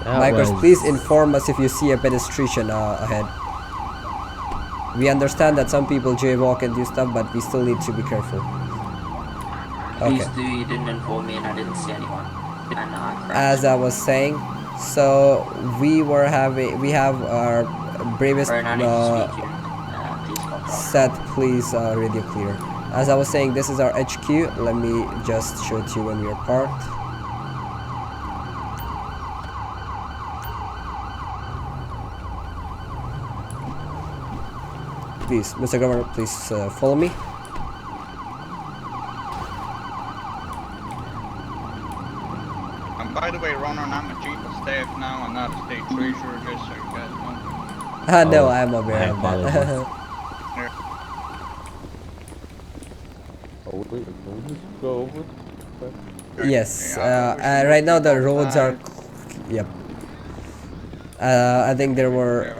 Bikers, please inform us if you see a pedestrian ahead. We understand that some people jaywalk and do stuff, but we still need to be careful. Please do, you didn't inform me and I didn't see anyone. And as I was saying, so we have our bravest Seth, please radio clear. As I was saying, this is our HQ. Let me just show it to you when we are parked. Please, Mr. Governor, please follow me. By the way, Ronan, I'm a chief of staff now. I'm not a state treasurer, just so you guys know. No, I'm aware of that. Go over. Yes, right now the roads are... Yep. I think there were...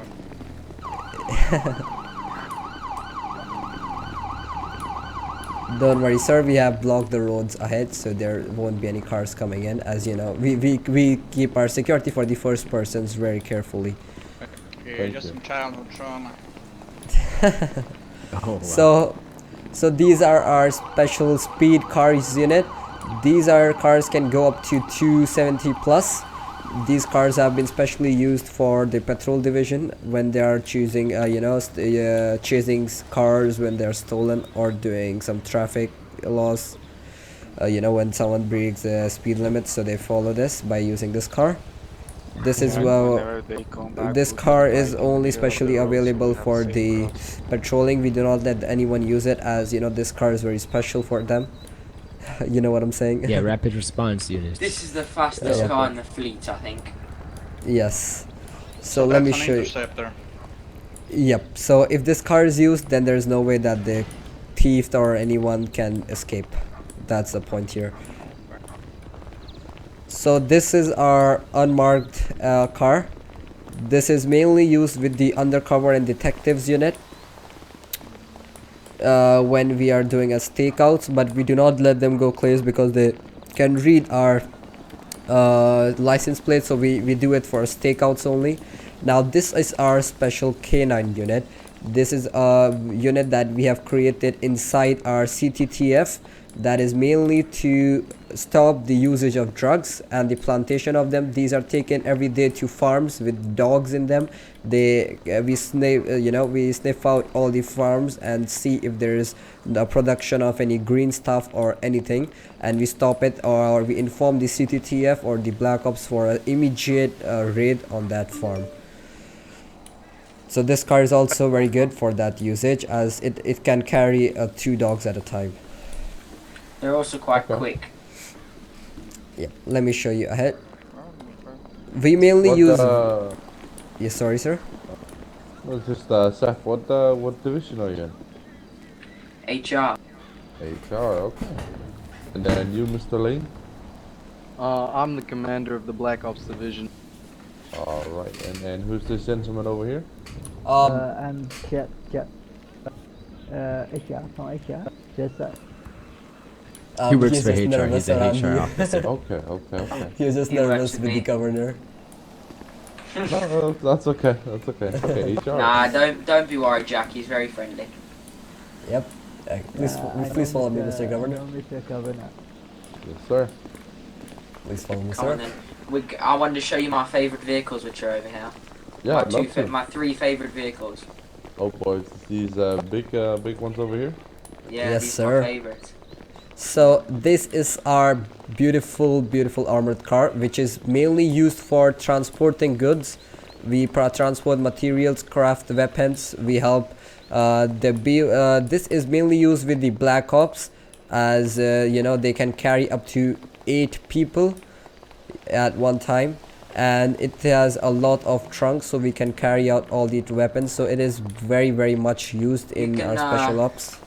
Don't worry, sir, we have blocked the roads ahead, so there won't be any cars coming in. As you know, we keep our security for the first persons very carefully. Yeah, just some childhood trauma. Oh, wow. So these are our special speed cars unit. These cars can go up to 270 plus. These cars have been specially used for the patrol division when they are choosing, chasing cars when they are stolen or doing some traffic laws. When someone breaks the speed limit, so they follow this by using this car. This is this car is only specially available for the patrolling. We do not let anyone use it, as this car is very special for them. You know what I'm saying? Yeah, rapid response units. This is the fastest car in the fleet, I think. Yes. So let me show you. Interceptor. Yep. So if this car is used, then there's no way that the thief or anyone can escape. That's the point here. So this is our unmarked car. This is mainly used with the undercover and detectives unit when we are doing a stakeouts, but we do not let them go close because they can read our license plate, so we do it for stakeouts only. Now this is our special K9 unit. This is a unit that we have created inside our CTTF that is mainly to stop the usage of drugs and the plantation of them. These are taken every day to farms with dogs in them. We sniff out all the farms and see if there is the production of any green stuff or anything, and we stop it, or we inform the CTTF or the Black Ops for an immediate raid on that farm. So this car is also very good for that usage, as it can carry 2 dogs at a time. They're also quite quick. Yeah, let me show you ahead. We mainly use... Yes, sorry, sir? Well, just Seth, what division are you in? HR. HR, okay. And then you, Mr. Lane? I'm the commander of the Black Ops division. Alright, and who's this gentleman over here? I'm Jet. HR, from HR. Just He works for HR, he's a HR officer. Okay. He was just nervous with the governor. No, that's okay. Okay, HR. Nah, don't be worried, Jack. He's very friendly. Yep. Please follow me, Mr. Governor. Mr. Governor. Yes, sir. Please follow me, Come on sir. then. I wanted to show you my favourite vehicles, which are over here. Yeah, my 3 favourite vehicles. Oh boys, these big ones over here? Yeah, yes, these sir. are my favourites. So this is our beautiful armored car, which is mainly used for transporting goods. We transport materials, craft weapons. We help this is mainly used with the Black Ops, as they can carry up to 8 people at one time, and it has a lot of trunks, so we can carry out all the weapons. So it is very much used in our special ops.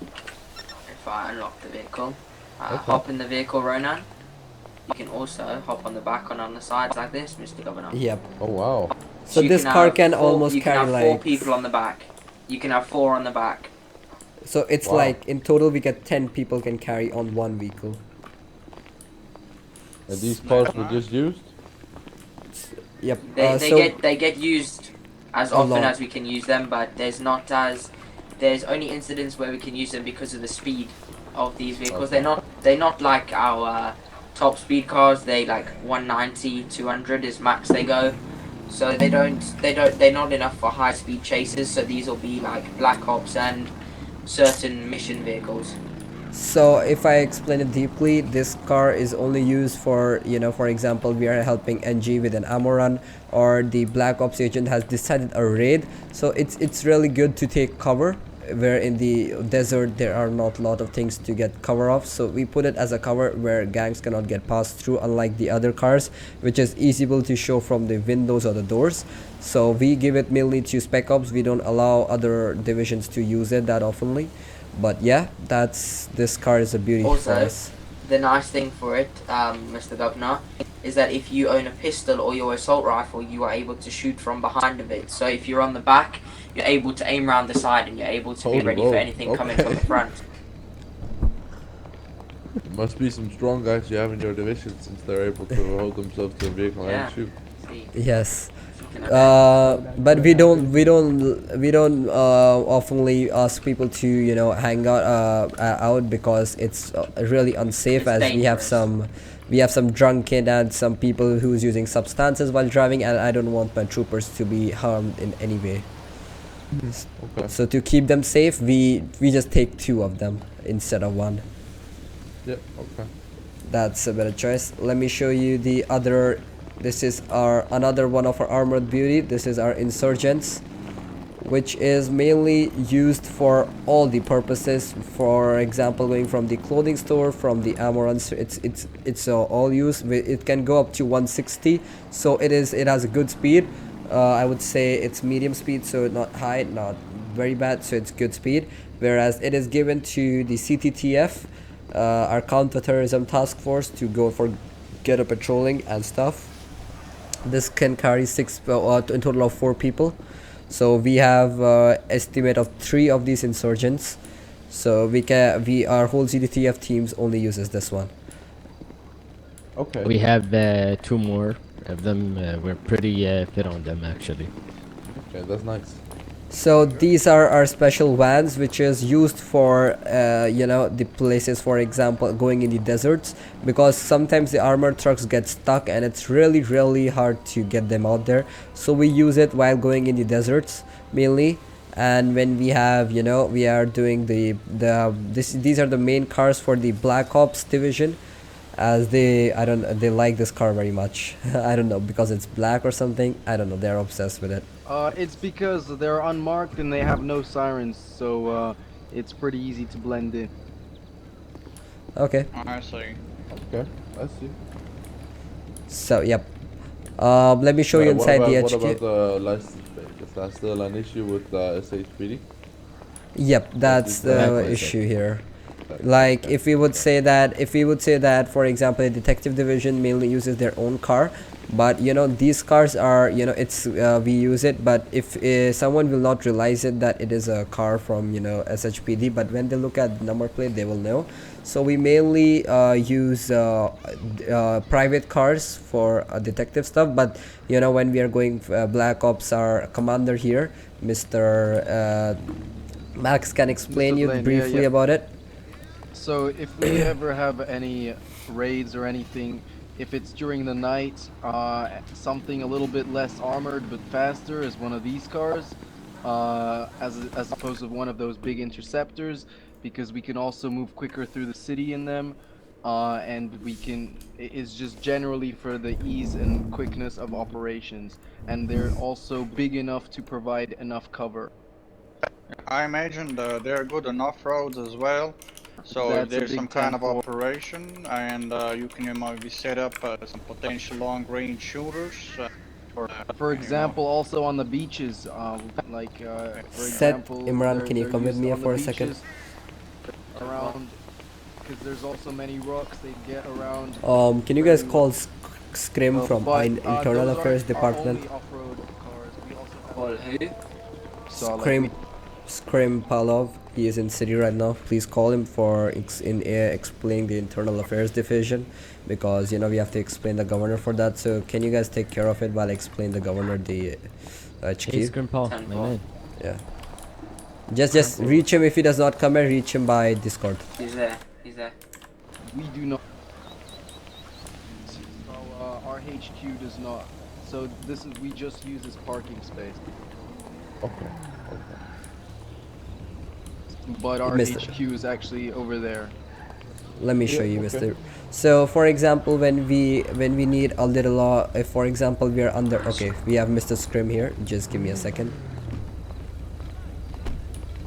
If I unlock the vehicle, hop in the vehicle, Ronan. You can also hop on the back and on the sides like this, Mr. Governor. Yep. Oh wow. So this car can almost carry like 4 people on the back. You can have 4 on the back. So it's like in total we get 10 people can carry on one vehicle. And these cars were just used? Yep. They get used as A often lot. as we can use them, but there's only incidents where we can use them because of the speed of these vehicles. They're not like our top speed cars. They like 190, 200 is max they go. So they're not enough for high speed chases. So these will be like Black Ops and certain mission vehicles. So if I explain it deeply, this car is only used for, you know, for example, we are helping NG with an ammo run, or the Black Ops agent has decided a raid. So it's really good to take cover, where in the desert there are not a lot of things to get cover of. So we put it as a cover where gangs cannot get passed through, unlike the other cars, which is easily to show from the windows or the doors. So we give it mainly to Spec Ops. We don't allow other divisions to use it that oftenly. But yeah, this car is a beauty for Also, us. the nice thing for it, Mr. Governor, is that if you own a pistol or your assault rifle, you are able to shoot from behind of it. So if you're on the back, you're able to aim around the side and you're able to be ready for anything coming from the front. There must be some strong guys you have in your division, since they're able to hold themselves to a vehicle Yeah. and shoot. See, Yes. you can But we don't oftenly ask people to, you know, hang out because it's really unsafe, It's as dangerous. we have some drunken and some people who's using substances while driving, and I don't want my troopers to be harmed in any way. Okay. So to keep them safe, we just take 2 of them instead of 1. Yep. Okay. That's a better choice. Let me show you the other. This is another one of our armored beauty. This is our insurgents, which is mainly used for all the purposes. For example, going from the clothing store, from the ammo runs, it's all used. It can go up to 160, so it has a good speed. I would say it's medium speed, so not high, not very bad, so it's good speed. Whereas it is given to the CTTF, our counterterrorism task force, to go for ghetto patrolling and stuff. This can carry 6 in total of 4 people. So we have estimate of 3 of these insurgents. So our whole CTTF teams only uses this one. Okay. We have 2 more of them. We're pretty fit on them, actually. Okay, that's nice. So these are our special vans, which is used for you know, the places, for example, going in the deserts, because sometimes the armored trucks get stuck and it's really hard to get them out there. So we use it while going in the deserts mainly. And when we have, you know, we are doing these are the main cars for the Black Ops division, as they like this car very much. I don't know, because it's black or something, I don't know, they're obsessed with it. It's because they're unmarked and they have no sirens, so it's pretty easy to blend in. Okay, I see. Okay. I see. so yep, let me show you inside the What HQ. about the license plate? Is that still an issue with SHPD? Yep, that's the Exactly. issue here. Like if we would say that, for example, the detective division mainly uses their own car, but you know, these cars are, you know, it's we use it, but if someone will not realize it that it is a car from, you know, SHPD, but when they look at the number plate they will know. So we mainly use private cars for detective stuff, but you know, when we are going Black Ops, our commander here, Mr. Max, can explain Mr. you Blaine, briefly yeah. about it. So if we ever have any raids or anything, if it's during the night, something a little bit less armored but faster is one of these cars, as opposed to one of those big interceptors, because we can also move quicker through the city in them, and it's just generally for the ease and quickness of operations, and they're also big enough to provide enough cover. I imagine they're good on off-roads as well. So That's if a there's big some kind of 10-4. operation and you can maybe set up some potential long-range shooters. For example, also on the beaches, for Set, example, Imran, can you come with used me on the for a second? beaches around, because there's also many rocks they get around. Can you guys call Scrim from But, Internal those Affairs aren't our Department? only off-road cars. We also have Call who? so, like, Scrim Palov. He is in city right now. Please call him for explaining the internal affairs division, because you know we have to explain the governor for that. So can you guys take care of it while I explain the governor the HQ? Hey, Scrim Paul, my man. Yeah. Just reach him if he does not come here. Reach him by Discord. He's there. He's there. We do not. So our HQ does not. So this is, we just use this parking space. Okay. But our Mr. HQ is actually over there. Let me show Yeah, you, okay. Mister. So for example, when we need a little if for example we are under, okay, we have Mr. Scrim here. Just give me a second.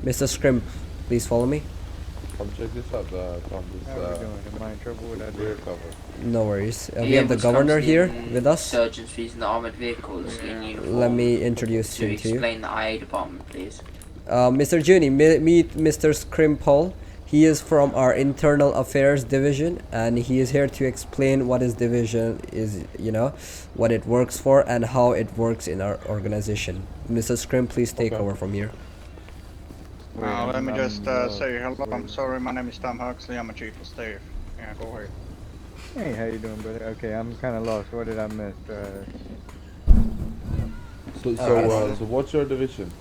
Mr. Scrim, please follow me. Come check this out, Tom. How are we doing? Am I in trouble with that? Rear cover. No worries. Are We you have the able to come governor to here the with us. Surgeons fees in the armored vehicles in uniform. Let me introduce to him to you. explain the IA department, please. Mr. Juni, meet Mr. Scrim Paul. He is from our internal affairs division, and he is here to explain what his division is, you know, what it works for and how it works in our organization. Mr. Scrim, please take Okay. over from here. Let me just say hello. I'm sorry, my name is Tom Huxley. I'm a chief of staff. Yeah, go ahead. Hey, how you doing, brother? Okay, I'm kind of lost. What did I miss? So what's your division?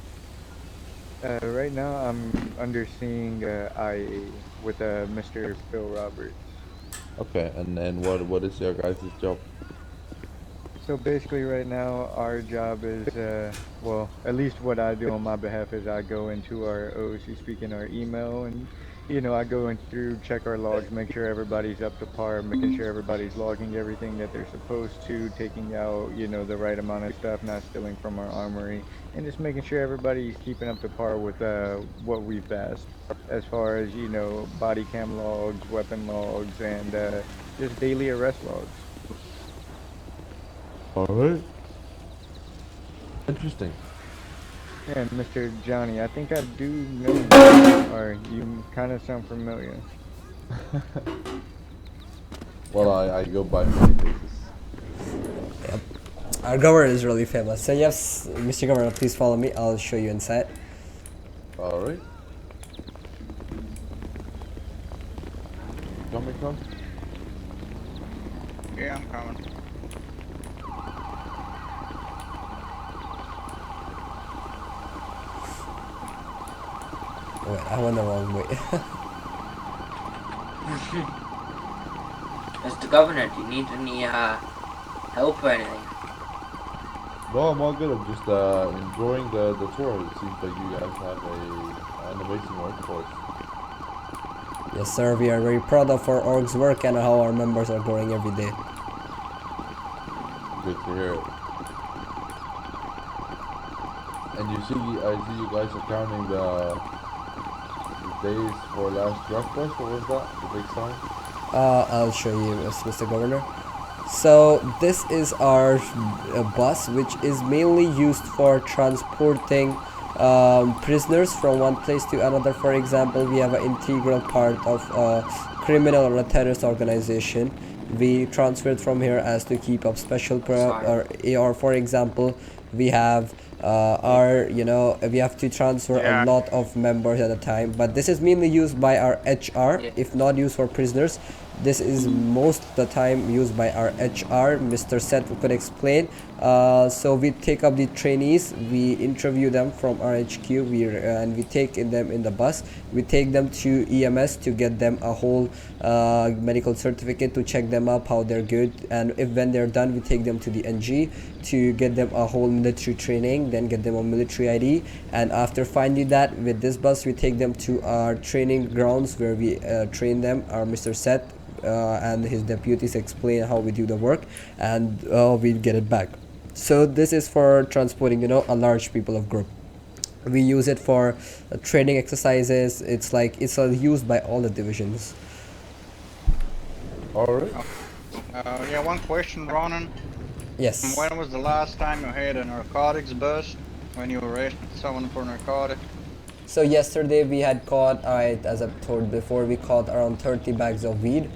Right now, I'm underseeing IA with Mr. Phil Roberts. Okay, and what is your guys' job? So basically, right now, our job is, well, at least what I do on my behalf is I go into our OOC speak in our email, and you know, I go in through, check our logs, make sure everybody's up to par, making sure everybody's logging everything that they're supposed to, taking out, you know, the right amount of stuff, not stealing from our armory, and just making sure everybody's keeping up to par with what we've asked, as far as, you know, body cam logs, weapon logs, and just daily arrest logs. Alright. Interesting. And Mr. Johnny, I think I do know you, or you kind of sound familiar. Well, I go by many faces. Our governor is really famous. So yes, Mr. Governor, please follow me. I'll show you inside. Alright. Come. Yeah, I'm coming. Wait, I went the wrong way. Mr. Governor, do you need any help or anything? No, I'm all good. I'm just enjoying the tour. It seems like you guys have an amazing workforce. Yes, sir. We are very proud of our org's work and how our members are growing every day. Good to hear it. And I see you guys are counting the days for last drug test. What was that? The big sign? I'll show you, Mr. Governor. So this is our bus, which is mainly used for transporting prisoners from one place to another. For example, we have an integral part of a criminal or a terrorist organization. We transferred from here as to keep up special or for example, we have we have to transfer a lot of members at a time, but this is mainly used by our HR. If not used for prisoners, this is most of the time used by our HR. Mr. Seth could explain. So we take up the trainees, we interview them from our HQ, and we take them in the bus. We take them to EMS to get them a whole medical certificate to check them up how they're good, and if when they're done, we take them to the NG to get them a whole military training, then get them a military ID. And after finding that, with this bus we take them to our training grounds where we train them. Our Mr. Seth and his deputies explain how we do the work, and we get it back. So this is for transporting, a large people of group. We use it for training exercises. It's used by all the divisions. Alright. Yeah, one question, Ronan. Yes. When was the last time you had a narcotics bust? When you arrested someone for narcotics? So yesterday we had caught, as I've told before, we caught around 30 bags of weed,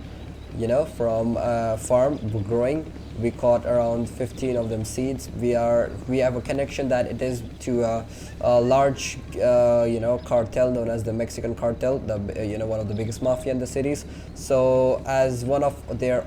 from farm growing. We caught around 15 of them seeds. We have a connection that it is to a large cartel known as the Mexican cartel, the one of the biggest mafia in the cities. So as one of their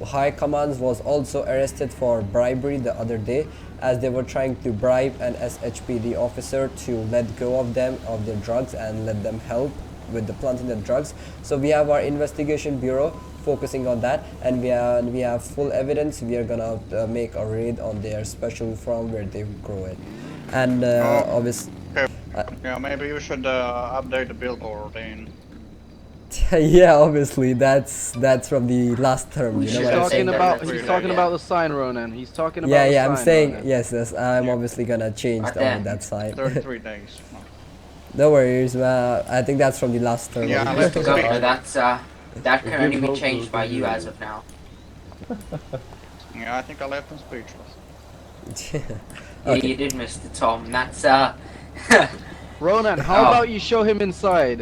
high commands was also arrested for bribery the other day, as they were trying to bribe an SHPD officer to let go of them of their drugs and let them help with the planting the drugs. So we have our investigation bureau focusing on that, and we have full evidence. We are gonna make a raid on their special farm where they grow it, and obviously Yeah, maybe you should update the billboard in. yeah, obviously that's from the last term, you know He's what I'm talking saying? about Yeah. the sign, Ronan. He's talking about Yeah, the yeah, I'm sign, saying Ronan. yes, I'm obviously gonna change Right there. that side. 33 days. No worries, I think that's from the last term. Yeah, obviously. let's Mr. speak. Governor, that can It only gives be hope changed to by the you as community. of now. Yeah, I think I left him speechless. Yeah, Okay. you did, Mr. Tom. That's Ronan, how Oh. about you show him inside?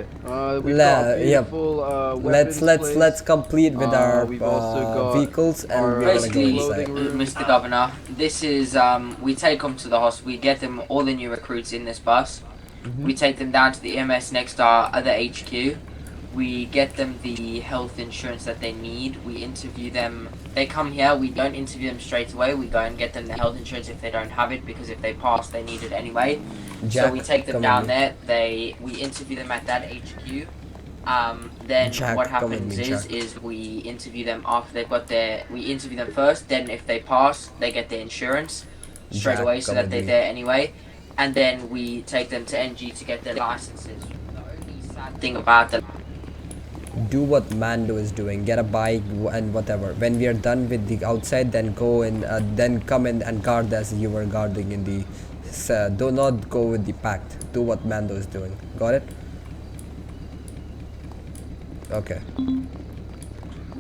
We've got a yep. beautiful weapons place. let's complete with our we've also got vehicles, and our, we're gonna go basically, inside. clothing room. Mr. Governor, this is we take them to the hospital. We get them all the new recruits in this bus. We take them down to the EMS next to our other HQ. We get them the health insurance that they need. We interview them. They come here. We don't interview them straight away. We go and get them the health insurance if they don't have it, because if they pass, they need it anyway. Jack, So we take them come down with me. there. We interview them at that HQ. Then Jack, what come with happens me, Jack. is we interview them after they've got their. We interview them first. Then if they pass, they get their insurance straight Jack, away, so come that with they're me. there anyway. And then we take them to NG to get their licenses. The only sad thing about the Do what Mando is doing. Get a bike and whatever. When we are done with the outside, then go and then come in and guard as you were guarding in the. Do not go with the pact. Do what Mando is doing. Got it? Okay.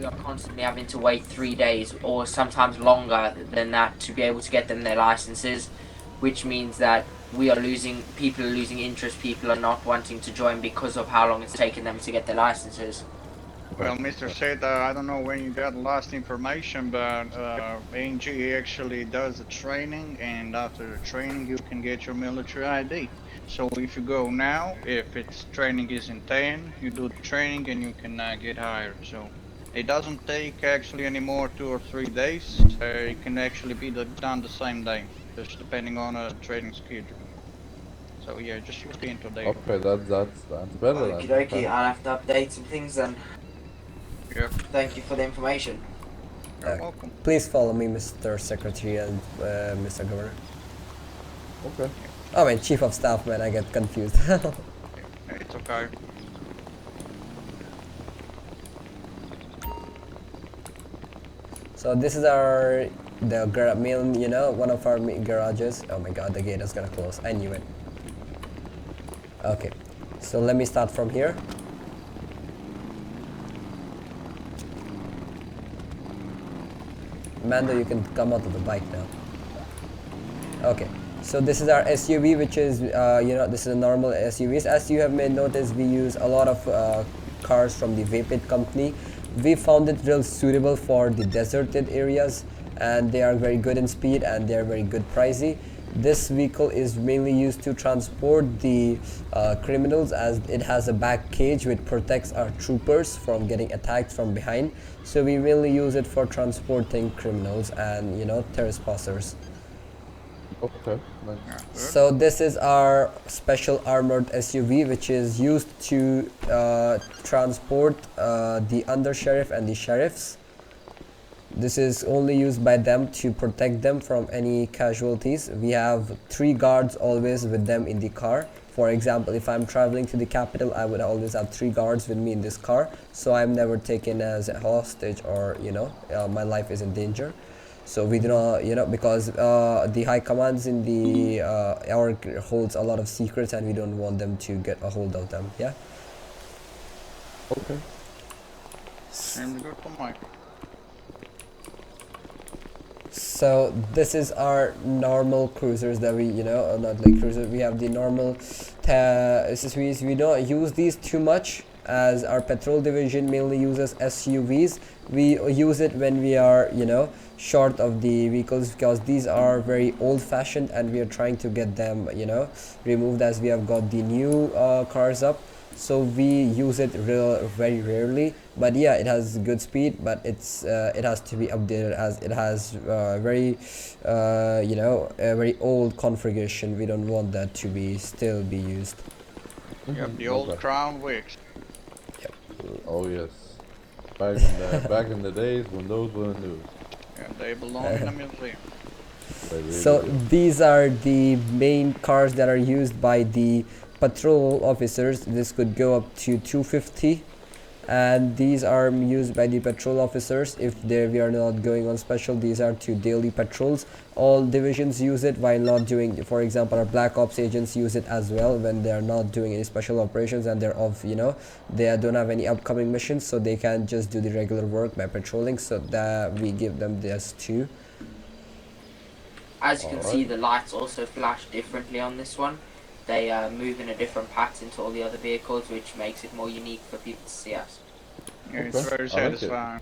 we are constantly having to wait 3 days or sometimes longer than that to be able to get them their licenses, which means that people are losing interest, people are not wanting to join because of how long it's taken them to get their licenses. Well, Mr. Said, I don't know when you got last information, but ANG actually does the training, and after the training you can get your military ID. So if you go now, if its training is in 10, you do the training and you can get hired. So it doesn't take actually any more 2 or 3 days. It can actually be done the same day, just depending on a training schedule. So yeah, just look into that. Okay, that's better. Okie dokie, I'll have to update some things then. Yep. Thank you for the information. You're welcome. Please follow me, Mr. Secretary and Mr. Governor. Okay. Oh, man, Chief of Staff, man, I get confused. It's okay. So this is the main, one of our garages. Oh my god, the gate is gonna close. I knew it. Okay, so let me start from here. Mando, you can come out of the bike now. Okay, so this is our SUV, which is, this is a normal SUVs. As you have may notice, we use a lot of cars from the Vapid company. We found it real suitable for the deserted areas, and they are very good in speed and they are very good pricey. This vehicle is mainly used to transport the criminals, as it has a back cage which protects our troopers from getting attacked from behind. So we mainly use it for transporting criminals and trespassers. Okay. Nice. So this is our special armored SUV, which is used to transport the undersheriff and the sheriffs. This is only used by them to protect them from any casualties. We have 3 guards always with them in the car. For example, if I'm traveling to the capital, I would always have 3 guards with me in this car, so I'm never taken as a hostage or my life is in danger. So we do not, because the high commands in the our holds a lot of secrets, and we don't want them to get a hold of them. Yeah. Okay. Seems good for Mike. So this is our normal cruisers that we, not like cruisers. We have the normal SUVs. We don't use these too much as our patrol division mainly uses SUVs. We use it when we are, you know, short of the vehicles, because these are very old-fashioned and we are trying to get them, you know, removed as we have got the new cars up. So we use it very rarely, but yeah, it has good speed, but it has to be updated as it has very you know, a very old configuration. We don't want that to be still be used. Yep, the old Okay. Crown Wicks. Oh yes. Back in the days when those were news. Yeah, they belong in a museum. They really So do. these are the main cars that are used by the patrol officers. This could go up to 250, and these are used by the patrol officers if we are not going on special. These are to daily patrols. All divisions use it while not doing, for example, our black ops agents use it as well when they are not doing any special operations and they're off, you know, they don't have any upcoming missions, so they can just do the regular work by patrolling. So that we give them this too. As you can Alright. see, the lights also flash differently on this one. They move in a different pattern to all the other vehicles, which makes it more unique for people to see us. Yeah, it's Okay, very I like it. satisfying.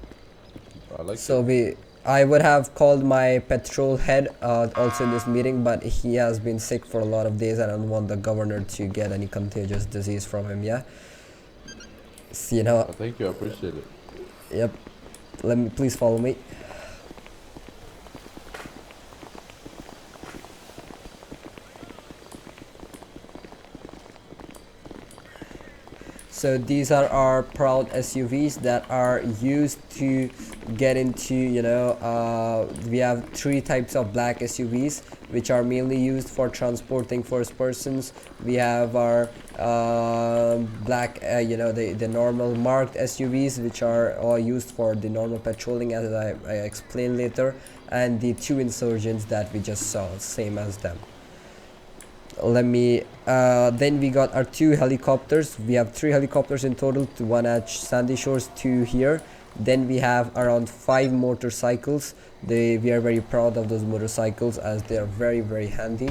I like So it. I would have called my patrol head also in this meeting, but he has been sick for a lot of days. I don't want the governor to get any contagious disease from him. Yeah. So, you know. Thank you, I appreciate it. Yep. Let me please follow me. So these are our proud SUVs that are used to get into, you know, we have 3 types of black SUVs which are mainly used for transporting first persons. We have our black, you know, the normal marked SUVs, which are all used for the normal patrolling, as I explain later, and the 2 insurgents that we just saw, same as them. Let me then we got our 2 helicopters. We have 3 helicopters in total, 1 at Sandy Shores, 2 here. Then we have around 5 motorcycles. We are very proud of those motorcycles as they are very handy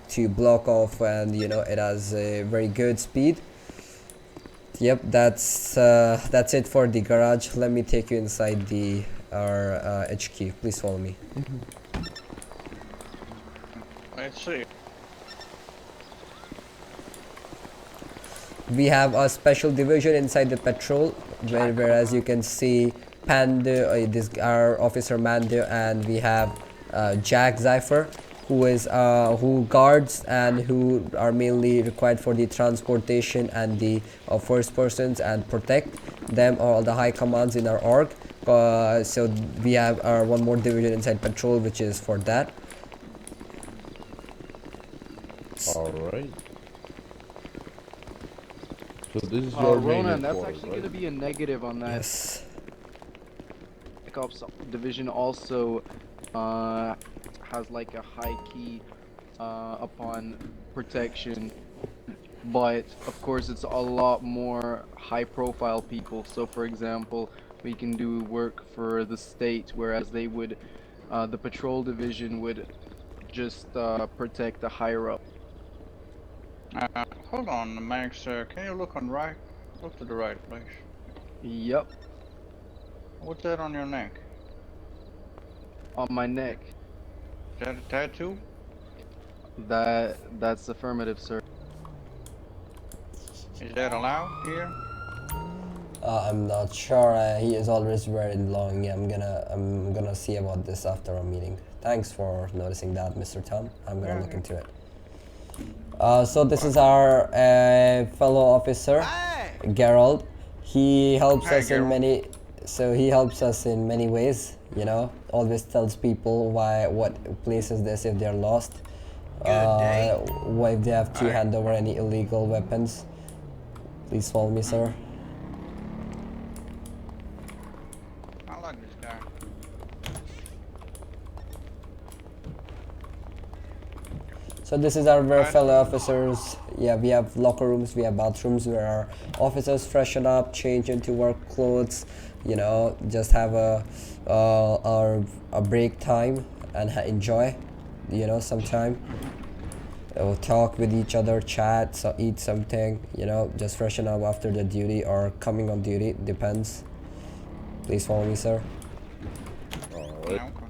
to block off, and you know, it has a very good speed. Yep, that's it for the garage. Let me take you inside our HQ. Please follow me. Let's see. We have a special division inside the patrol, where as you can see, Panda, our officer Mando, and we have Jack Zypher, who guards and who are mainly required for the transportation and the first persons and protect them, all the high commands in our org. So we have our 1 more division inside patrol, which is for that. Alright. So this is your main Ronan, that's headquarters, actually right? going to be a negative on that. Yes. Black Ops division also has like a high key upon protection, but of course it's a lot more high profile people. So for example, we can do work for the state, whereas they would, the patrol division would just protect the higher up. Hold on, Max. Can you look on right? Look to the right, please. Yep, What's that on your neck? on my neck. Is that a tattoo? That's affirmative, sir. Is that allowed here? I'm not sure. He is always very long. Yeah, I'm gonna see about this after our meeting. Thanks for noticing that, Mr. Tom. I'm gonna look into it. So this is our fellow officer, Gerald. He helps Hi, us in Gerald. he helps us in many ways. You know, always tells people what place is this if they're lost. What if they have to hand over any illegal weapons. Please follow me, sir. I like this guy. So this is our fellow officers. Yeah, we have locker rooms, we have bathrooms where our officers freshen up, change into work clothes, you know, just have a break time and enjoy, you know, some time. We'll talk with each other, chat, so eat something, you know, just freshen up after the duty or coming on duty, depends. Please follow me, sir. Alright. Yeah, okay.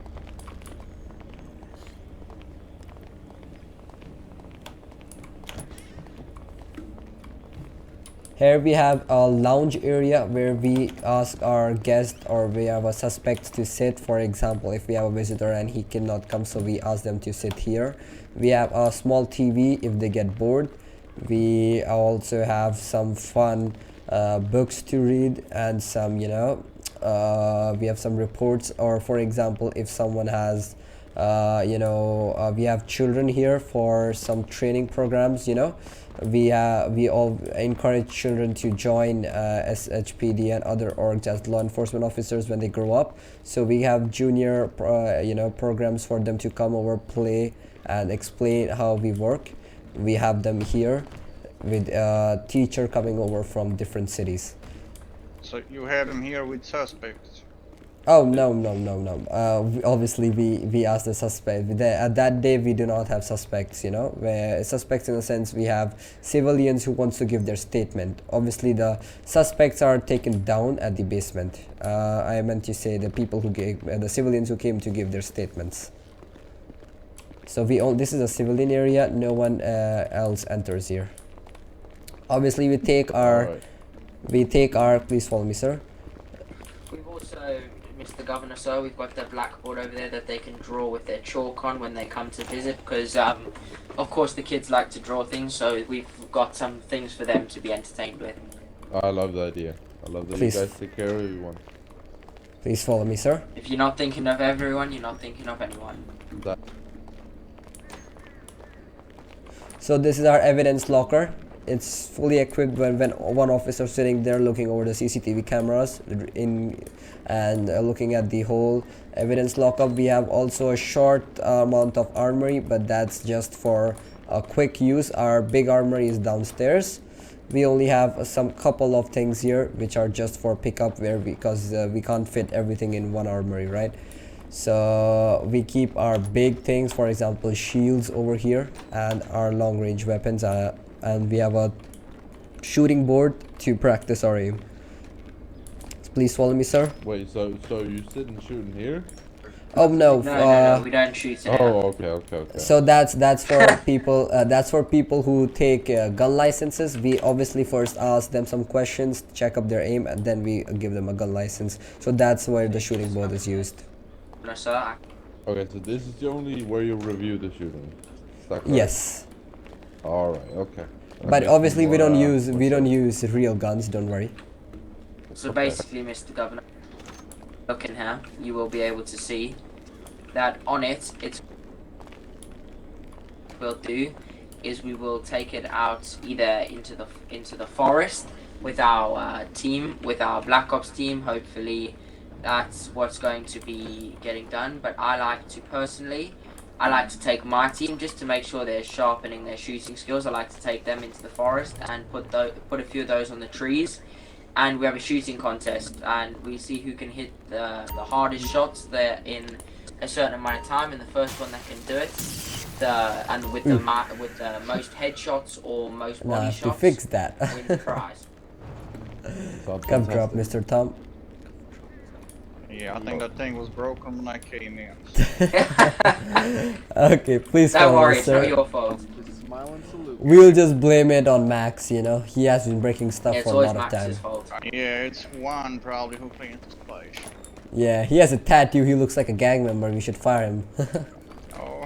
Here we have a lounge area where we ask our guest or we have a suspect to sit. For example, if we have a visitor and he cannot come, so we ask them to sit here. We have a small TV if they get bored. We also have some fun books to read and some, you know, we have some reports, or for example, if someone has we have children here for some training programs, you know. We all encourage children to join SHPD and other orgs as law enforcement officers when they grow up. So we have junior programs for them to come over, play and explain how we work. We have them here with a teacher coming over from different cities. So you have him here with suspects. Oh no. Obviously we ask the suspect. At that day we do not have suspects, you know. Where suspects in a sense, we have civilians who wants to give their statement. Obviously the suspects are taken down at the basement. I meant to say the people who gave the civilians who came to give their statements. So this is a civilian area, no one else enters here. Obviously we take our please follow me, sir. We've also, Mr. Governor, sir, we've got the blackboard over there that they can draw with their chalk on when they come to visit, because of course the kids like to draw things, so we've got some things for them to be entertained with. I love the idea. I love that Please. you guys take care of everyone. Please follow me, sir. If you're not thinking of everyone, you're not thinking of anyone. That So this is our evidence locker. It's fully equipped when one officer sitting there looking over the CCTV cameras and looking at the whole evidence lockup. We have also a short amount of armory, but that's just for a quick use. Our big armory is downstairs. We only have some couple of things here which are just for pickup, because we can't fit everything in one armory, right? So we keep our big things, for example shields over here, and our long range weapons, and we have a shooting board to practice our aim. Please follow me, sir. wait, so you sit and shoot in here? Oh no, No, we don't shoot it. Oh, okay. so that's for people who take gun licenses. We obviously first ask them some questions, check up their aim, and then we give them a gun license. So that's where the shooting board is used. No, sir. Okay, so this is the only where you review the shooting. Is that correct? Yes, Alright, okay. but Okay, obviously we more, don't use what's up? real guns, don't worry. So basically, Mr. Governor, look in here, you will be able to see that on it, we'll do is we will take it out either into the forest with our team, with our Black Ops team. Hopefully that's what's going to be getting done, but I like to take my team just to make sure they're sharpening their shooting skills. I like to take them into the forest and put a few of those on the trees, and we have a shooting contest, and we see who can hit the hardest shots there in a certain amount of time, and the first one that can do it, with the most headshots or most Now I body have to shots, fix that. win the prize. Sounds Come drop, fantastic. Mr. Tom. Yeah, I think that thing was broken when I came in. Okay, please Don't follow worry, me, it's not sir. your fault. Just smile and salute. We'll just blame it on Max, you know. He has been breaking stuff Yeah, it's for a always lot of time. Max's fault. Yeah, it's one probably who cleaned this place. Yeah, he has a tattoo. He looks like a gang member. We should fire him. Oh.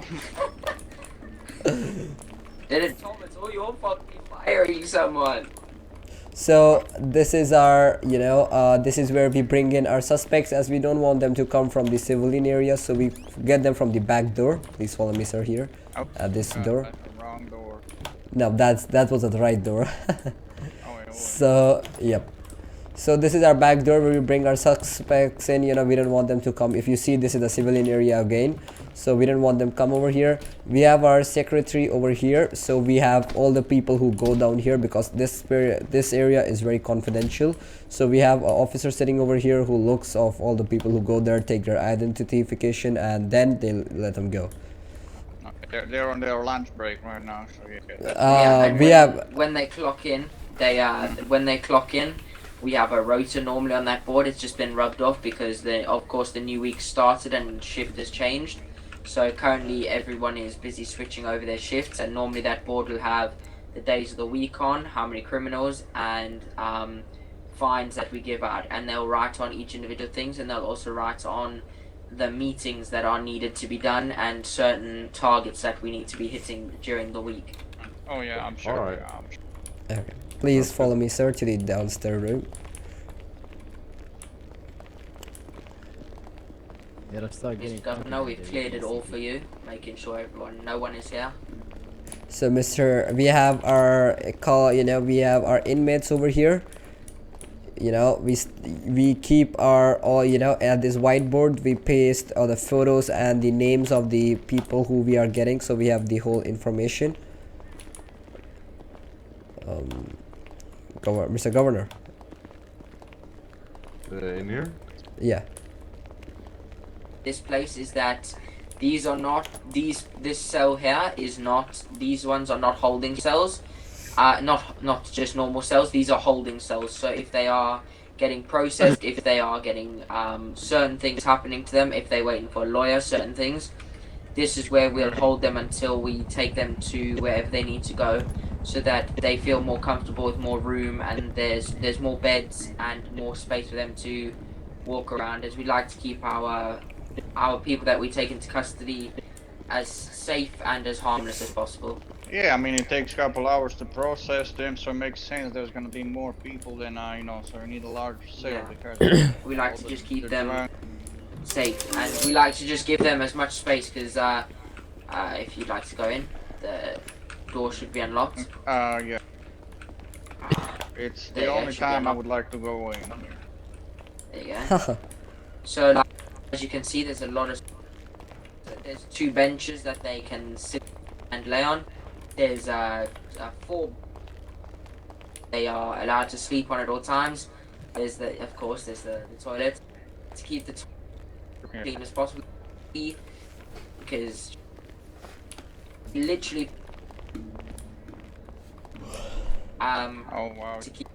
Did it, Tom? It's all your fault for firing someone. So this is our, this is where we bring in our suspects, as we don't want them to come from the civilian area, so we get them from the back door. Please follow me, sir, here. At this door. That's the wrong door. No, that was at the right door. Oh, wait, So, yep. So this is our back door where we bring our suspects in. We don't want them to come. If you see, this is the civilian area again, so we don't want them come over here. We have our secretary over here, so we have all the people who go down here, because this area is very confidential. So we have an officer sitting over here who looks of all the people who go there, take their identification, and then they'll let them go. Okay. they're on their lunch break right now, so yeah. And we have when they clock in, we have a rotor normally on that board. It's just been rubbed off because of course the new week started and shift has changed. So currently everyone is busy switching over their shifts, and normally that board will have the days of the week on, how many criminals, and fines that we give out, and they'll write on each individual things, and they'll also write on the meetings that are needed to be done and certain targets that we need to be hitting during the week. Oh yeah, I'm sure. Alright. Yeah, I'm sure. okay. Please follow me, sir, to the downstairs room. Yeah, let's start getting. Mr. Governor, we've cleared it all for you, making sure no one is here. So, Mr. We have our we have our inmates over here. We keep our all at this whiteboard. We paste all the photos and the names of the people who we are getting, so we have the whole information. Mr. Governor. In here? Yeah. This place is that these are not this cell here is not, these ones are not holding cells, not just normal cells. These are holding cells. So if they are getting processed, if they are getting certain things happening to them, if they're waiting for a lawyer, certain things, this is where we'll hold them until we take them to wherever they need to go, so that they feel more comfortable with more room, and there's more beds and more space for them to walk around, as we like to keep our people that we take into custody as safe and as harmless as possible. Yeah, I mean it takes a couple hours to process them, so it makes sense. There's gonna be more people than so we need a large cell Yeah. because We like to just keep them safe, and we like to just give them as much space, because if you'd like to go in, the door should be unlocked. Yeah. It's the There, only should be time I unlocked. would like to go in. There you go. So, like, as you can see, there's there's 2 benches that they can sit and lay on. There's 4 they are allowed to sleep on at all times. There's of course there's the toilet to keep the clean as possible, because literally Oh wow. to keep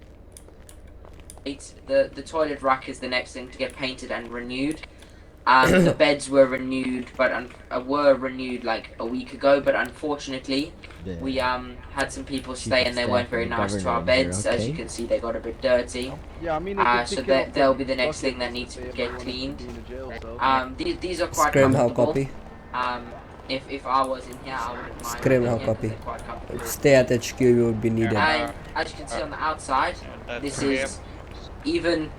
the toilet rack is the next thing to get painted and renewed. The beds were renewed, but were renewed like a week ago. But unfortunately, we had some people stay and they weren't very nice to our beds. As you can see, they got a bit dirty. Yeah, I mean, So they'll be the next thing that needs to get cleaned. These are quite Scrim, how comfortable. copy? If I was in here, I wouldn't mind. Scrim, being how here 'cause copy? they're quite comfortable. Stay at HQ, you would be needed. And as you can see on the outside, this is even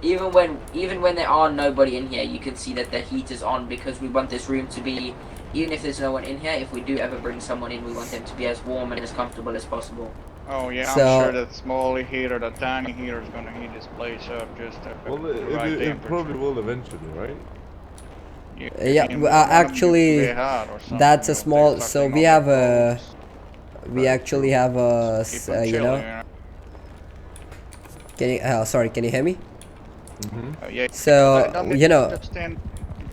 even when there are nobody in here, you can see that the heat is on, because we want this room to be, even if there's no one in here, if we do ever bring someone in, we want them to be as warm and as comfortable as possible. Oh yeah, So- I'm sure that small heater, the tiny heater is gonna heat this place up just at Well, the right it probably temperature. will eventually, right? Yeah, and well, one of them actually, needs to be hot or something, that's a you know, small. take So something we off have the a. clothes, We actually have a. keep them chilly, Can you? Sorry, can you hear me? yeah. So Don't you know. understand.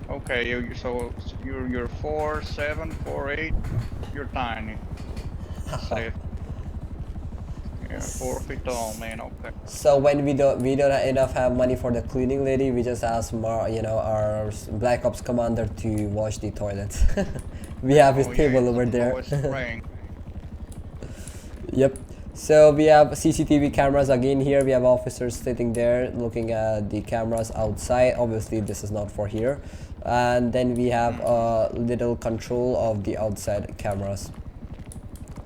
Okay, so you're 4'7", 4'8", you're tiny. Safe. Yeah, 4 feet tall, man. Okay. So when we don't have money for the cleaning lady, we just ask our Black Ops commander to wash the toilets. We have his Oh, yeah, table it's over there. always spraying. Yep. So we have CCTV cameras again here. We have officers sitting there looking at the cameras outside. Obviously this is not for here. And then we have a little control of the outside cameras.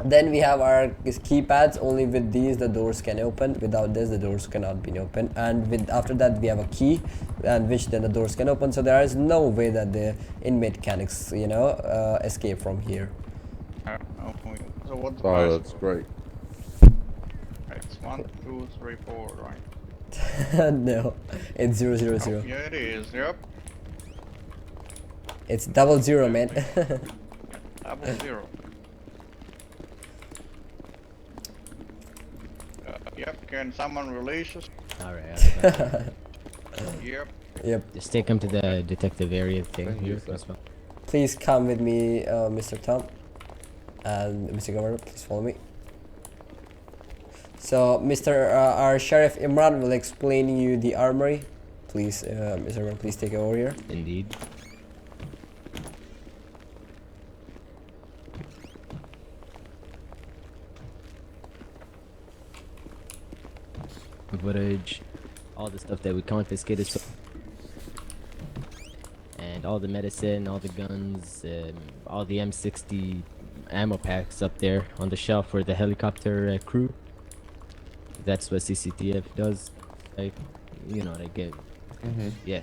Then we have our keypads. Only with these the doors can open. Without this the doors cannot be opened. And after that we have a key, and which then the doors can open. So there is no way that the inmate can escape from here. So what's Oh, the that's great. It's 1, 2, 3, 4, right? No, it's 000. Oh, yeah, it is. Yep. It's 00, man. 00. Yep. Can someone release us? Alright. Yep. Yep. Just take him to the detective area thing Thank here you, sir. as well. Please come with me, Mr. Tom and Mr. Governor. Please follow me. So, our Sheriff Imran will explain you the armory. Please, Mr. Imran, please take it over here. Indeed. Footage, all the stuff that we confiscated, and all the medicine, all the guns, all the M60 ammo packs up there on the shelf for the helicopter crew. That's what CCTF does. Like, you know, they get. Yeah.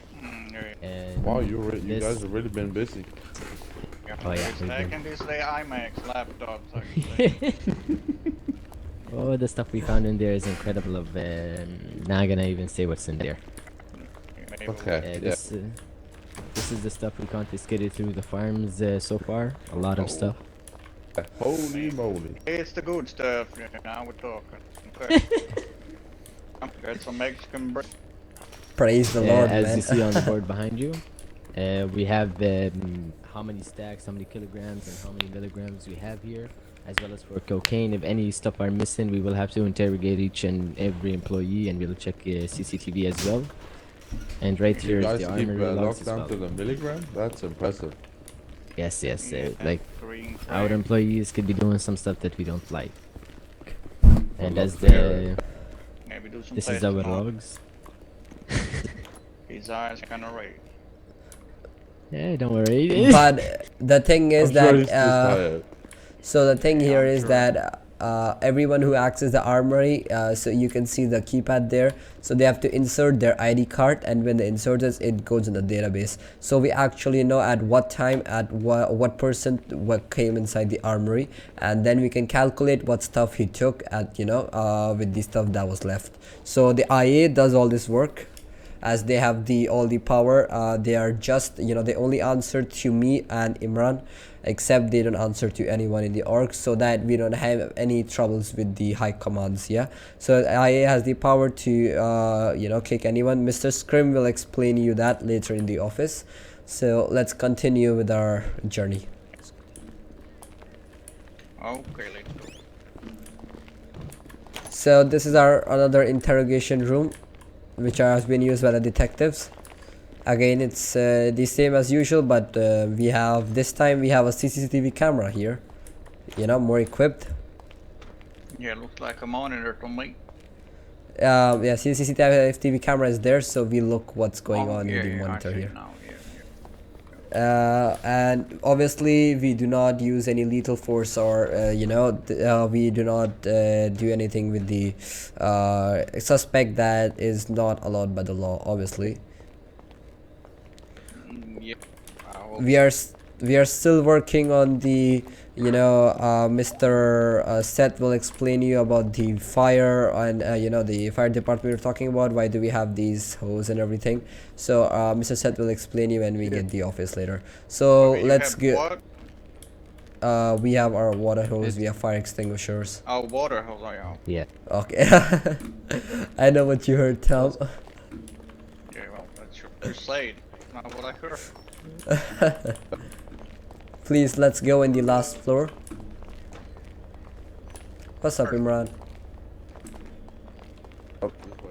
And Wow, you this- guys have really been busy. Oh, yeah, we've Back been- in this day, IMAX laptops. Actually. Oh, the stuff we found in there is incredible. Of not gonna even say what's in there. Okay. This is the stuff we confiscated through the farms so far. A lot of stuff. Holy moly. It's the good stuff. Yeah, now we're talking. Okay. Got some Mexican bread. Praise the Lord, As man. you see on the board behind you, we have how many stacks, how many kilograms, and how many milligrams we have here, as well as for cocaine. If any stuff are missing, we will have to interrogate each and every employee, and we'll check CCTV as well. And right here You is guys the keep armory logs locked as down well. to the milligram? That's impressive. Yes, yes. Yeah, Like green our flag. employees could be doing some stuff that we don't like. And Well, as not fair. the Maybe do some this is testing our on logs. his eyes kind of red. Yeah, don't worry. But the thing is I'm sure he's that just tired. so the thing here I'm is sure. that everyone who accesses the armory, so you can see the keypad there, so they have to insert their ID card, and when they insert it goes in the database, so we actually know at what time, at what person what came inside the armory, and then we can calculate what stuff he took at, you know, with the stuff that was left. So the IA does all this work, as they have all the power. They are just, you know, they only answer to me and Imran, except they don't answer to anyone in the org, so that we don't have any troubles with the high commands. Yeah, so IA has the power to you know, kick anyone. Mr. Scrim will explain you that later in the office. So let's continue with our journey. Okay, let's go. So this is our another interrogation room, which has been used by the detectives. Again, it's the same as usual, but we have this time we have a CCTV camera here, you know, more equipped. Yeah, looks like a monitor to me. Yeah, CCTV camera is there, so we look what's going on yeah, in the yeah, I monitor see here. now, yeah. And obviously we do not use any lethal force, or you know, we do not do anything with the suspect that is not allowed by the law, obviously. Yeah. I hope We are still working on the, you know, Mr. Seth will explain you about the fire, and you know, the fire department we were talking about, why do we have these hose and everything. So Mr. Seth will explain you when we get the office later. So Okay, you let's have go. what? We have our water hose, we have fire extinguishers. Oh, water hose. Oh, yeah. Yeah. Okay. I know what you heard, Tom. Yeah, well, that's your crusade. Not what I heard. Please, let's go in the last floor. What's up, Imran? Oh,